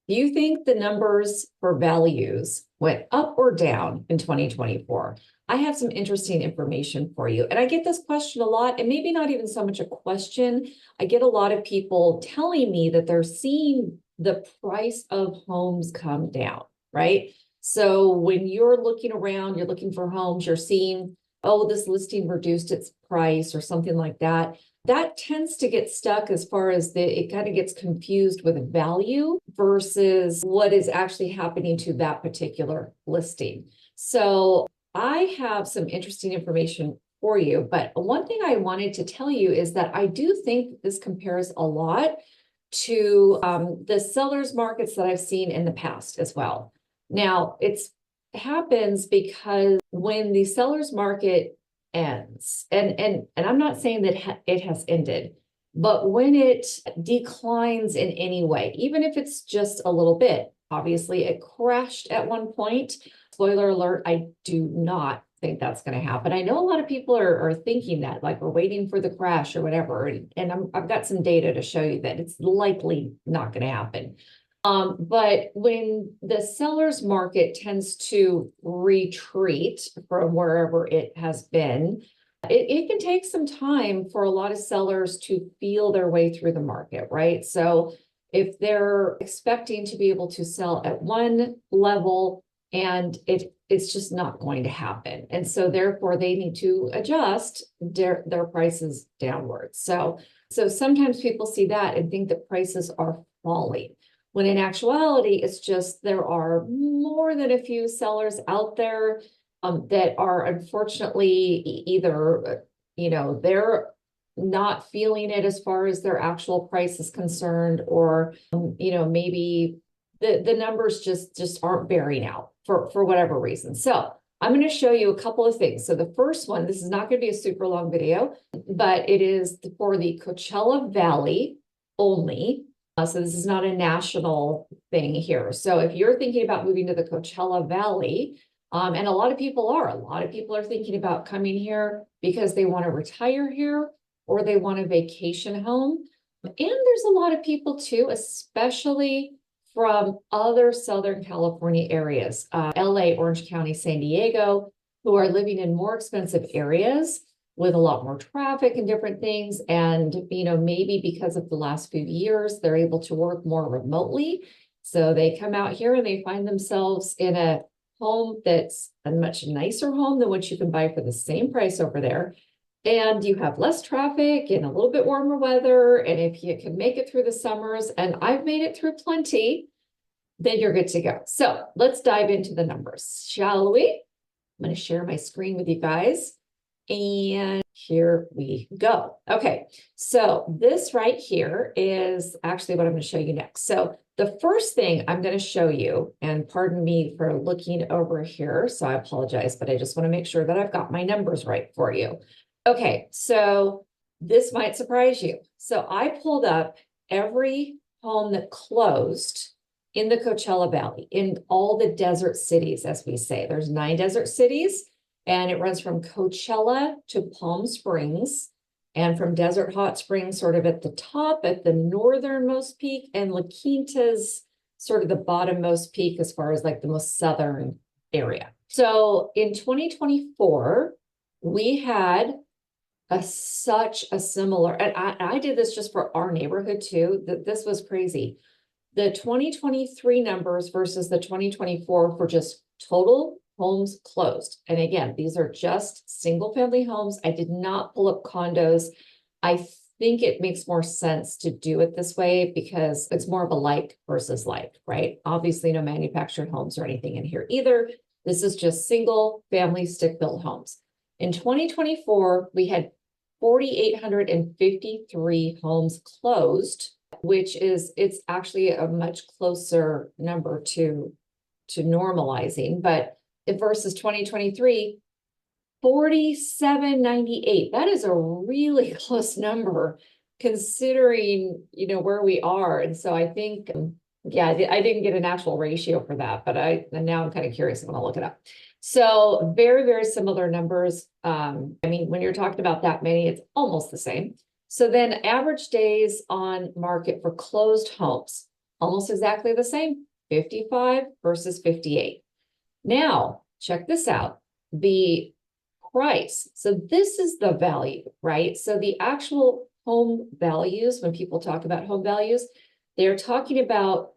Do you think the numbers for values went up or down in 2024? I have some interesting information for you. And I get this question a lot, and maybe not even so much a question. I get a lot of people telling me that they're seeing the price of homes come down, right? So when you're looking around, you're looking for homes, you're seeing, oh, this listing reduced its price or something like that. That tends to get stuck as far as it kind of gets confused with value versus what is actually happening to that particular listing. So I have some interesting information for you, but one thing I wanted to tell you is that I do think this compares a lot to the sellers markets that I've seen in the past as well. Now, it happens because when the sellers market ends, and I'm not saying that it has ended, but when it declines in any way, even if it's just a little bit, obviously it crashed at one point. Spoiler alert, I do not think that's going to happen. I know a lot of people are thinking that, like we're waiting for the crash or whatever, and I've got some data to show you that it's likely not going to happen. But when the seller's market tends to retreat from wherever it has been, it can take some time for a lot of sellers to feel their way through the market, right? So if they're expecting to be able to sell at one level and it's just not going to happen. And so therefore they need to adjust their prices downwards. So sometimes people see that and think that prices are falling, when in actuality, it's just there are more than a few sellers out there that are unfortunately either, they're not feeling it as far as their actual price is concerned, or, maybe the numbers just aren't bearing out for whatever reason. So I'm going to show you a couple of things. So the first one, this is not going to be a super long video, but it is for the Coachella Valley only. So this is not a national thing here. So if you're thinking about moving to the Coachella Valley, and a lot of people are thinking about coming here because they want to retire here or they want a vacation home. And there's a lot of people too, especially from other Southern California areas, LA, Orange County, San Diego, who are living in more expensive areas with a lot more traffic and different things. And, maybe because of the last few years, they're able to work more remotely. So they come out here and they find themselves in a home that's a much nicer home than what you can buy for the same price over there. And you have less traffic and a little bit warmer weather. And if you can make it through the summers, and I've made it through plenty, then you're good to go. So let's dive into the numbers, shall we? I'm going to share my screen with you guys. And here we go. Okay, so this right here is actually what I'm going to show you next. So the first thing I'm going to show you, and pardon me for looking over here, so I apologize, but I just want to make sure that I've got my numbers right for you. Okay, so this might surprise you. So I pulled up every home that closed in the Coachella Valley, in all the desert cities, as we say. There's 9 desert cities. And it runs from Coachella to Palm Springs, and from Desert Hot Springs, sort of at the top, at the northernmost peak, and La Quinta's sort of the bottommost peak as far as like the most southern area. So in 2024, we had such a similar, and I did this just for our neighborhood too, that this was crazy. The 2023 numbers versus the 2024 for just total homes closed. And again, these are just single family homes. I did not pull up condos. I think it makes more sense to do it this way because it's more of a like versus like, right? Obviously no manufactured homes or anything in here either. This is just single family stick-built homes. In 2024, we had 4,853 homes closed, which is, it's actually a much closer number to normalizing, but versus 2023, 4,798. That is a really close number considering, where we are. And so I think, yeah, I didn't get an actual ratio for that, but now I'm kind of curious. I'm going to look it up. So very, very similar numbers. I mean, when you're talking about that many, it's almost the same. So then average days on market for closed homes. almost exactly the same, 55 versus 58. Now, check this out. The price. So this is the value, right? So the actual home values, when people talk about home values, they're talking about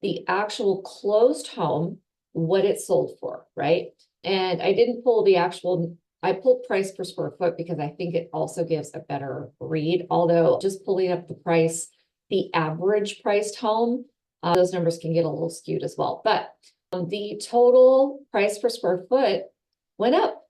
the actual closed home, what it sold for, right? And I didn't pull the actual, I pulled price per square foot because I think it also gives a better read. Although just pulling up the price, the average priced home, those numbers can get a little skewed as well. But the total price per square foot went up.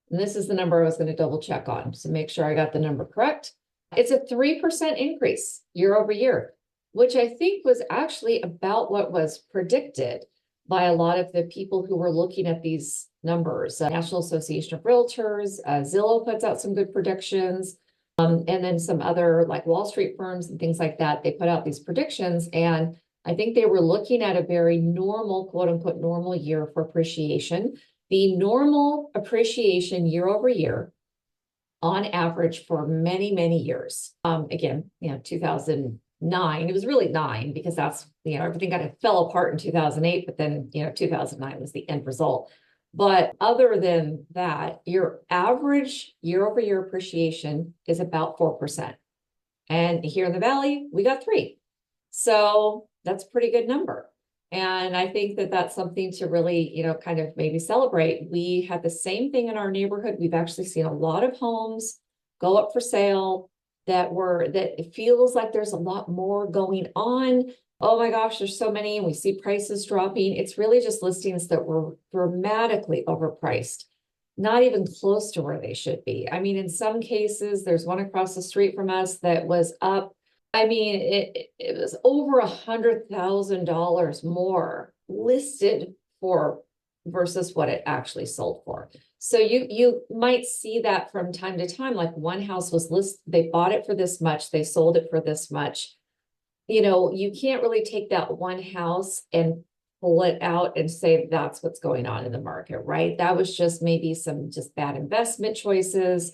And this is the number I was going to double check on, so make sure I got the number correct. It's a 3% increase year over year, which I think was actually about what was predicted by a lot of the people who were looking at these numbers. National Association of Realtors, Zillow puts out some good predictions. And then some other like Wall Street firms and things like that, they put out these predictions. And I think they were looking at a very normal, quote unquote, normal year for appreciation. The normal appreciation year over year on average for many, many years. Again, 2009, it was really 9 because that's, everything kind of fell apart in 2008, but then, 2009 was the end result. But other than that, your average year over year appreciation is about 4%. And here in the Valley, we got 3. So that's a pretty good number. And I think that that's something to really, kind of maybe celebrate. We had the same thing in our neighborhood. We've actually seen a lot of homes go up for sale that it feels like there's a lot more going on. Oh my gosh, there's so many, and we see prices dropping. It's really just listings that were dramatically overpriced, not even close to where they should be. I mean, in some cases, there's one across the street from us that was up. I mean, it was over $100,000 more listed for versus what it actually sold for. So you might see that from time to time, like one house was listed, they bought it for this much, they sold it for this much. You can't really take that one house and pull it out and say that's what's going on in the market, right? That was just maybe some just bad investment choices.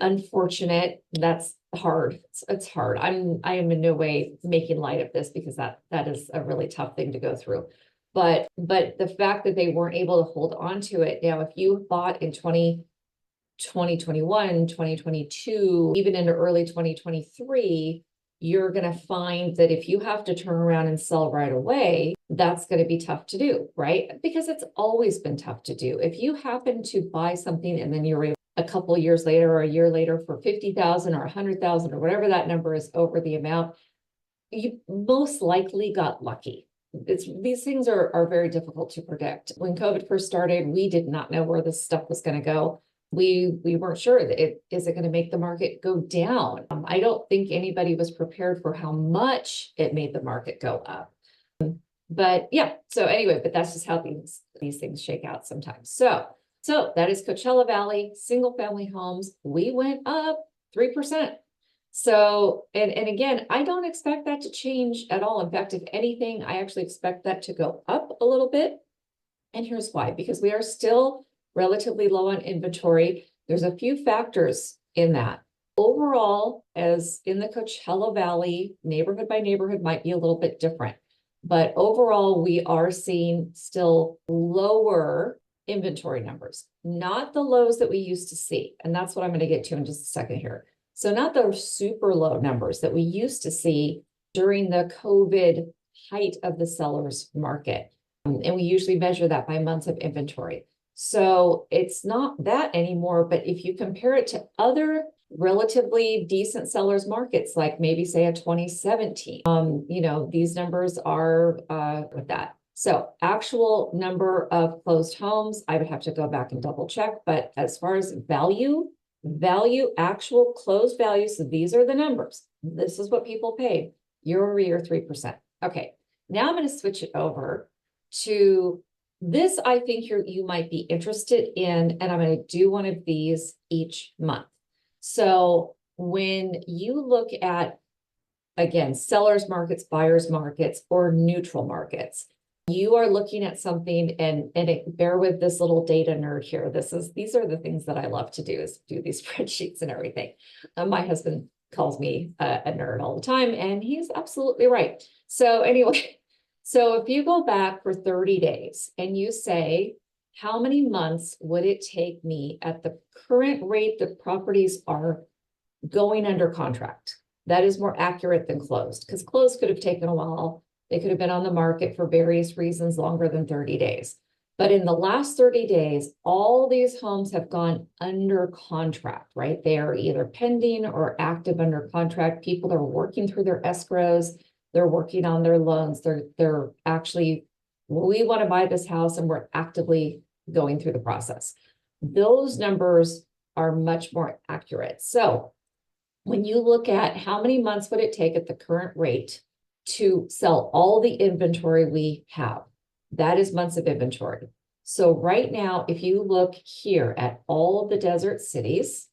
Unfortunate. That's hard. It's hard. I am in no way making light of this because that is a really tough thing to go through. But the fact that they weren't able to hold on to it. Now, if you bought in 2021, 2022, even into early 2023, you're going to find that if you have to turn around and sell right away, that's going to be tough to do, right? Because it's always been tough to do. If you happen to buy something and then you're able a couple years later or a year later for 50,000 or 100,000 or whatever that number is over the amount, you most likely got lucky. These things are very difficult to predict. When COVID first started, we did not know where this stuff was going to go. We weren't sure that is it going to make the market go down. I don't think anybody was prepared for how much it made the market go up. But yeah, so anyway, but that's just how these things shake out sometimes. So that is Coachella Valley, single family homes. We went up 3%. So, and again, I don't expect that to change at all. In fact, if anything, I actually expect that to go up a little bit. And here's why, because we are still relatively low on inventory. There's a few factors in that. Overall, as in the Coachella Valley, neighborhood by neighborhood might be a little bit different. But overall, we are seeing still lower inventory numbers, not the lows that we used to see. And that's what I'm going to get to in just a second here. So not the super low numbers that we used to see during the COVID height of the seller's market. And we usually measure that by months of inventory. So it's not that anymore, but if you compare it to other relatively decent sellers markets, like maybe say a 2017, these numbers are with that. So actual number of closed homes, I would have to go back and double check, but as far as value, actual closed value, so these are the numbers. This is what people paid year over year, 3%. Okay, now I'm going to switch it over to this. I think you might be interested in, and I'm going to do one of these each month. So when you look at, again, sellers markets, buyers markets, or neutral markets, you are looking at something, and bear with this little data nerd here. These are the things that I love to do, is do these spreadsheets and everything. My husband calls me a nerd all the time, and he's absolutely right. So anyway, so if you go back for 30 days and you say, how many months would it take me at the current rate that properties are going under contract? That is more accurate than closed, because closed could have taken a while. They could have been on the market for various reasons longer than 30 days. But in the last 30 days, all these homes have gone under contract, right? They are either pending or active under contract. People are working through their escrows. They're working on their loans. They're actually, we want to buy this house and we're actively going through the process. Those numbers are much more accurate. So when you look at how many months would it take at the current rate to sell all the inventory we have, that is months of inventory. So right now, if you look here at all of the desert cities,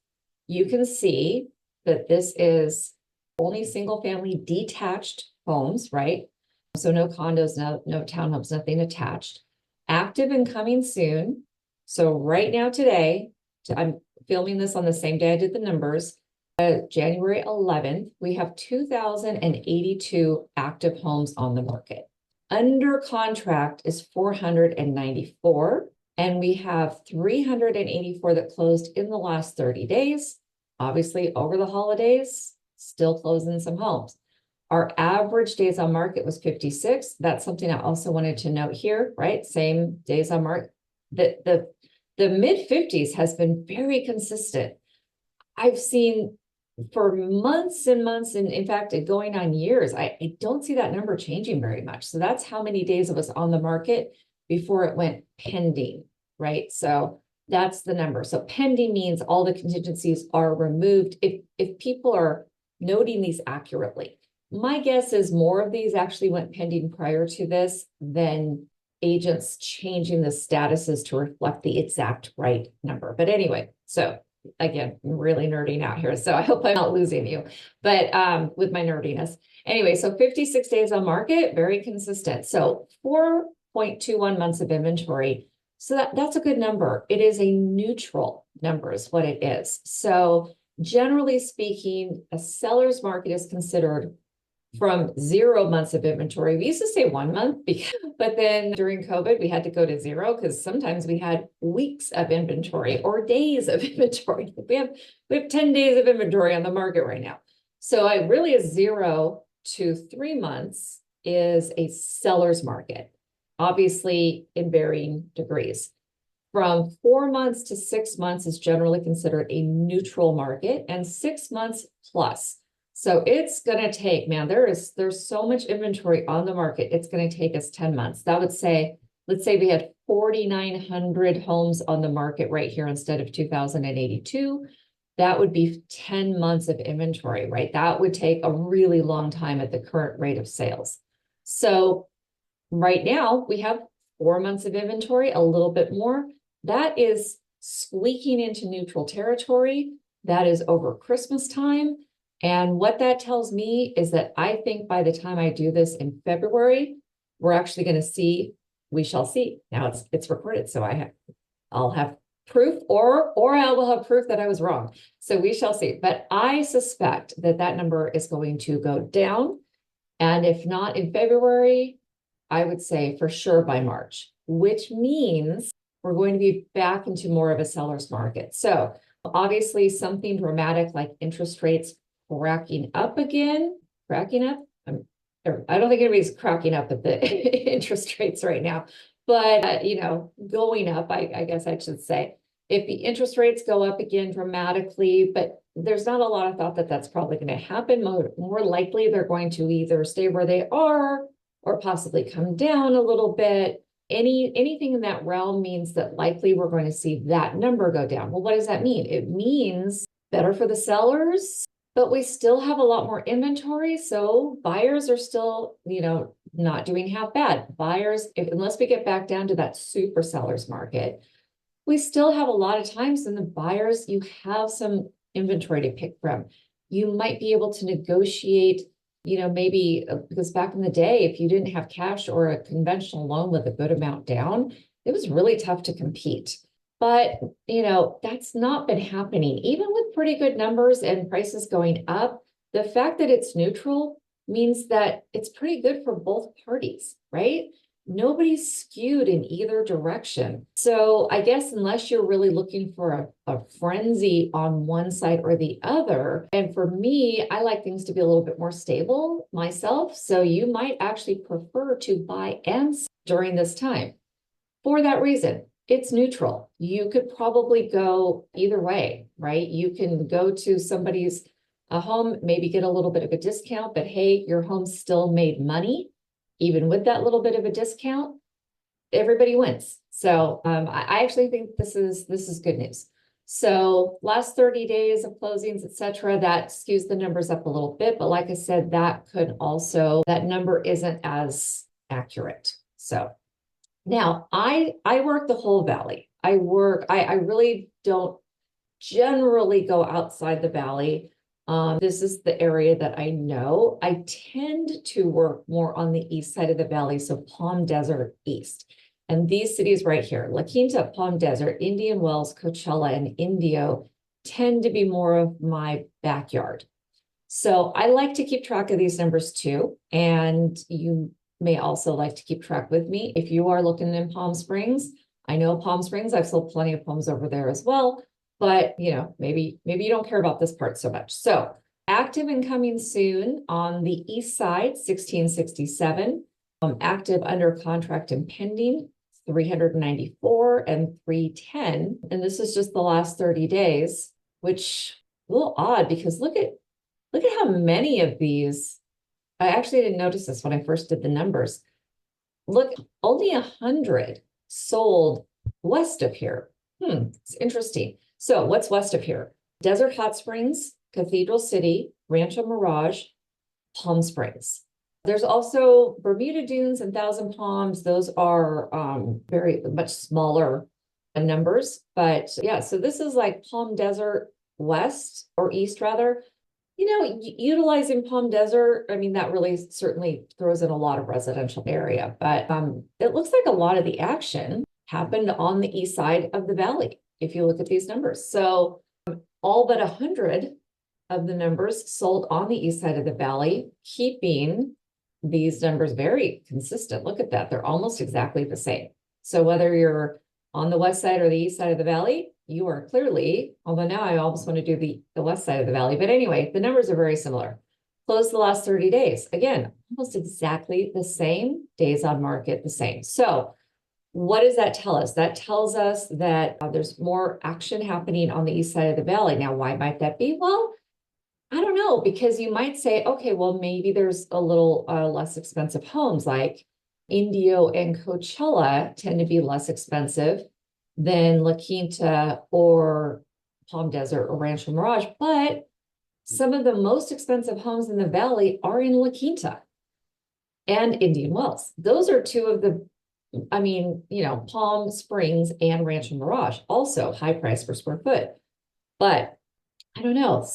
you can see that this is only single family detached homes, right? So no condos, no townhomes, nothing attached. Active and coming soon. So right now today, I'm filming this on the same day I did the numbers. January 11th, we have 2,082 active homes on the market. Under contract is 494, and we have 384 that closed in the last 30 days. Obviously, over the holidays, still closing some homes. Our average days on market was 56. That's something I also wanted to note here, right? Same days on market. The mid 50s has been very consistent. I've seen for months and months, and in fact, going on years, I don't see that number changing very much. So that's how many days it was on the market before it went pending, right? So that's the number. So pending means all the contingencies are removed. If people are noting these accurately, my guess is more of these actually went pending prior to this than agents changing the statuses to reflect the exact right number. But anyway, so again, I'm really nerding out here, so I hope I'm not losing you, but with my nerdiness. Anyway, so 56 days on market, very consistent. So 4.21 months of inventory. So that's a good number. It is a neutral number is what it is. So generally speaking, a seller's market is considered from 0 months of inventory. We used to say 1 month, but then during COVID, we had to go to 0 because sometimes we had weeks of inventory or days of inventory. We have 10 days of inventory on the market right now. So I really a 0 to 3 months is a seller's market, obviously in varying degrees. From 4 months to 6 months is generally considered a neutral market, and 6 months plus. So it's going to take, man, there's so much inventory on the market. It's going to take us 10 months. That would say, let's say we had 4,900 homes on the market right here instead of 2,082. That would be 10 months of inventory, right? That would take a really long time at the current rate of sales. So right now we have 4 months of inventory, a little bit more. That is squeaking into neutral territory. That is over Christmas time. And what that tells me is that I think by the time I do this in February, we're actually going to see, we shall see. Now it's recorded, so I'll have proof, or I will have proof that I was wrong. So we shall see. But I suspect that that number is going to go down. And if not in February, I would say for sure by March, which means we're going to be back into more of a seller's market. So obviously something dramatic like interest rates cracking up again, I don't think anybody's cracking up at the interest rates right now, but going up, I guess I should say, if the interest rates go up again dramatically, but there's not a lot of thought that that's probably going to happen. More likely they're going to either stay where they are or possibly come down a little bit. Anything in that realm means that likely we're going to see that number go down. Well, what does that mean? It means better for the sellers, but we still have a lot more inventory. So buyers are still, not doing half bad. Buyers, unless we get back down to that super seller's market, we still have a lot of times in the buyers, you have some inventory to pick from. You might be able to negotiate, maybe because back in the day, if you didn't have cash or a conventional loan with a good amount down, it was really tough to compete. But, that's not been happening. Even with pretty good numbers and prices going up, the fact that it's neutral means that it's pretty good for both parties, right? Nobody's skewed in either direction. So I guess unless you're really looking for a frenzy on one side or the other, and for me, I like things to be a little bit more stable myself. So you might actually prefer to buy and sell during this time. For that reason, it's neutral. You could probably go either way, right? You can go to somebody's home, maybe get a little bit of a discount, but hey, your home still made money. Even with that little bit of a discount, everybody wins. So I actually think this is good news. So last 30 days of closings, etc., that skews the numbers up a little bit. But like I said, that number isn't as accurate. So now I work the whole valley. I really don't generally go outside the valley. This is the area that I know. I tend to work more on the east side of the valley, so Palm Desert East. And these cities right here, La Quinta, Palm Desert, Indian Wells, Coachella, and Indio tend to be more of my backyard. So I like to keep track of these numbers too. And you may also like to keep track with me. If you are looking in Palm Springs, I know Palm Springs, I've sold plenty of homes over there as well. But maybe you don't care about this part so much. So active and coming soon on the east side, 1667. Active under contract and pending, 394 and 310. And this is just the last 30 days, which a little odd because look at how many of these. I actually didn't notice this when I first did the numbers. Look, only 100 sold west of here. It's interesting. So what's west of here? Desert Hot Springs, Cathedral City, Rancho Mirage, Palm Springs. There's also Bermuda Dunes and Thousand Palms. Those are very much smaller numbers. But yeah, so this is like Palm Desert West or East rather. Utilizing Palm Desert, I mean, that really certainly throws in a lot of residential area. But it looks like a lot of the action happened on the east side of the valley, if you look at these numbers. So all but 100 of the numbers sold on the east side of the valley, keeping these numbers very consistent. Look at that. They're almost exactly the same. So whether you're on the west side or the east side of the valley, you are clearly, although now I almost want to do the west side of the valley. But anyway, the numbers are very similar. Closed the last 30 days. Again, almost exactly the same. Days on market, the same. So what does that tell us? That tells us that there's more action happening on the east side of the valley. Now, why might that be? Well, I don't know, because you might say, okay, well, maybe there's a little less expensive homes like Indio and Coachella tend to be less expensive than La Quinta or Palm Desert or Rancho Mirage. But some of the most expensive homes in the valley are in La Quinta and Indian Wells. Those are two of the, Palm Springs and Rancho Mirage, also high price per square foot. But I don't know,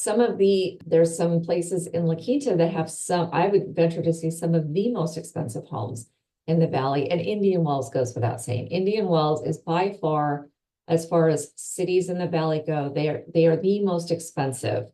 there's some places in La Quinta that have I would venture to see some of the most expensive homes in the valley, and Indian Wells goes without saying. Indian Wells is by far, as far as cities in the valley go, they are the most expensive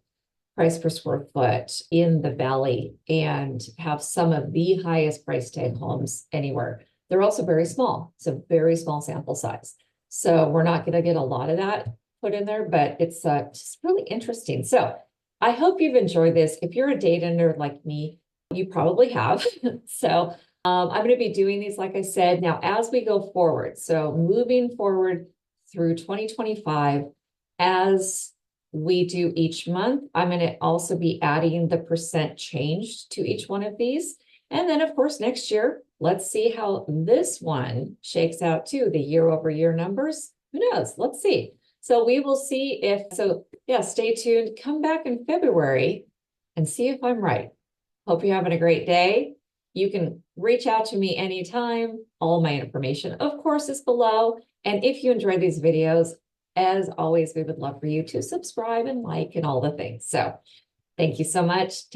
price per square foot in the valley and have some of the highest price tag homes anywhere. They're also very small. It's a very small sample size. So we're not going to get a lot of that put in there, but it's just really interesting. So I hope you've enjoyed this. If you're a data nerd like me, you probably have. So I'm going to be doing these, like I said, now as we go forward. So moving forward through 2025, as we do each month, I'm going to also be adding the percent changed to each one of these. And then, of course, next year, let's see how this one shakes out too, the year over year numbers. Who knows? Let's see. So we will see yeah, stay tuned. Come back in February and see if I'm right. Hope you're having a great day. You can reach out to me anytime. All my information, of course, is below. And if you enjoy these videos, as always, we would love for you to subscribe and like and all the things. So thank you so much.